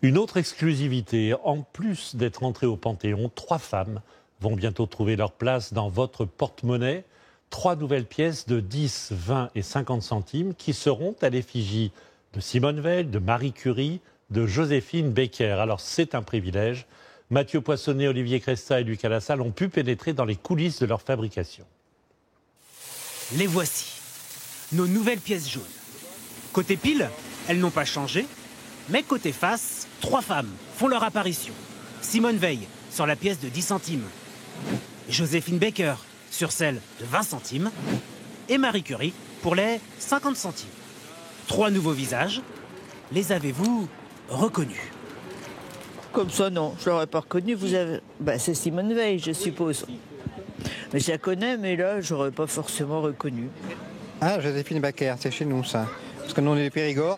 Une autre exclusivité, en plus d'être entrées au Panthéon, 3 femmes vont bientôt trouver leur place dans votre porte-monnaie. 3 nouvelles pièces de 10, 20 et 50 centimes qui seront à l'effigie de Simone Veil, de Marie Curie, de Joséphine Baker. Alors c'est un privilège. Mathieu Poissonnet, Olivier Cresta et Lucas Lassalle ont pu pénétrer dans les coulisses de leur fabrication. Les voici, nos nouvelles pièces jaunes. Côté pile, elles n'ont pas changé, mais côté face, 3 femmes font leur apparition. Simone Veil sur la pièce de 10 centimes, Joséphine Baker sur celle de 20 centimes et Marie Curie pour les 50 centimes. 3 nouveaux visages, les avez-vous reconnus? Comme ça, non, je ne l'aurais pas reconnu. C'est Simone Veil, je suppose. Mais je la connais, mais là, je n'aurais pas forcément reconnu. Ah, Joséphine Baker, c'est chez nous, ça. Parce que nous, on est du Périgord.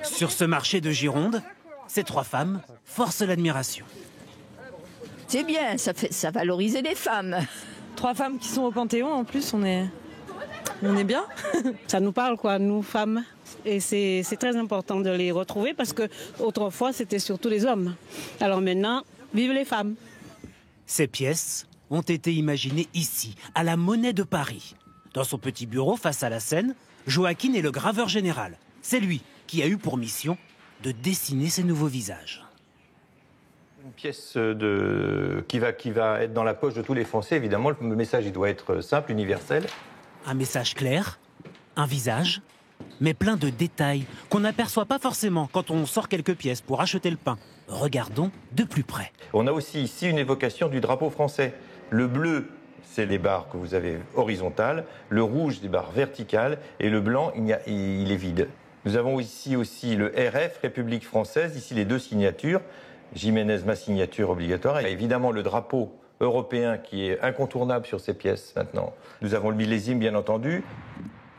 Sur ce marché de Gironde, ces 3 femmes forcent l'admiration. C'est bien, ça valorise les femmes. 3 femmes qui sont au Panthéon, en plus, on est bien. Ça nous parle, quoi, nous, femmes. Et c'est très important de les retrouver parce qu'autrefois, c'était surtout les hommes. Alors maintenant, vive les femmes. Ces pièces ont été imaginées ici, à la Monnaie de Paris. Dans son petit bureau, face à la Seine, Joaquin est le graveur général. C'est lui qui a eu pour mission de dessiner ces nouveaux visages. Une pièce qui va être dans la poche de tous les Français. Évidemment, le message il doit être simple, universel. Un message clair, un visage, mais plein de détails qu'on n'aperçoit pas forcément quand on sort quelques pièces pour acheter le pain. Regardons de plus près. On a aussi ici une évocation du drapeau français. Le bleu, c'est les barres que vous avez horizontales, le rouge, des barres verticales, et le blanc, il est vide. Nous avons ici aussi le RF, République française, ici les 2 signatures. Jiménez, ma signature obligatoire. Et évidemment, le drapeau européen qui est incontournable sur ces pièces maintenant. Nous avons le millésime, bien entendu.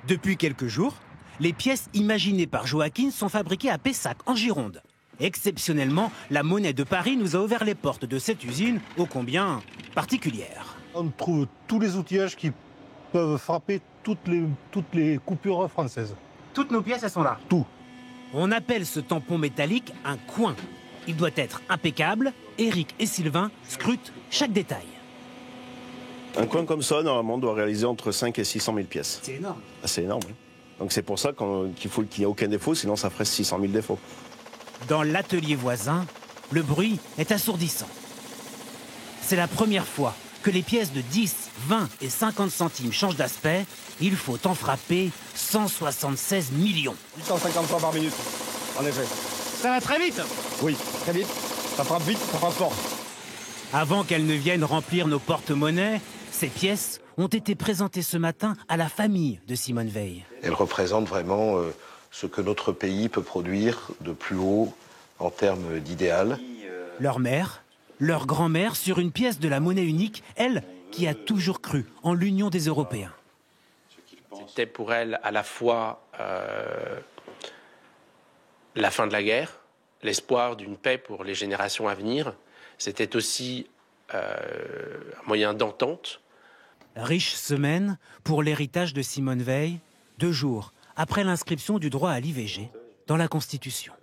Depuis quelques jours, les pièces imaginées par Joaquin sont fabriquées à Pessac, en Gironde. Exceptionnellement, la Monnaie de Paris nous a ouvert les portes de cette usine ô combien particulière. On trouve tous les outillages qui peuvent frapper toutes les coupures françaises. Toutes nos pièces, elles sont là. Tout. On appelle ce tampon métallique un coin. Il doit être impeccable. Éric et Sylvain scrutent chaque détail. Un coin comme ça, normalement, doit réaliser entre 5 et 600 000 pièces. C'est énorme. Ah, c'est énorme, oui. Donc c'est pour ça qu'il faut qu'il n'y ait aucun défaut, sinon ça ferait 600 000 défauts. Dans l'atelier voisin, le bruit est assourdissant. C'est la première fois que les pièces de 10, 20 et 50 centimes changent d'aspect. Il faut en frapper 176 millions. 850 fois par minute, en effet. Ça va très vite. Oui, très vite. Ça frappe vite, ça frappe fort. Avant qu'elles ne viennent remplir nos porte-monnaies, ces pièces ont été présentées ce matin à la famille de Simone Veil. Elles représentent vraiment ce que notre pays peut produire de plus haut en termes d'idéal. Leur mère, leur grand-mère sur une pièce de la monnaie unique, elle qui a toujours cru en l'union des Européens. C'était pour elle à la fois la fin de la guerre, l'espoir d'une paix pour les générations à venir. C'était aussi un moyen d'entente. Riche semaine pour l'héritage de Simone Veil, 2 jours après l'inscription du droit à l'IVG dans la Constitution.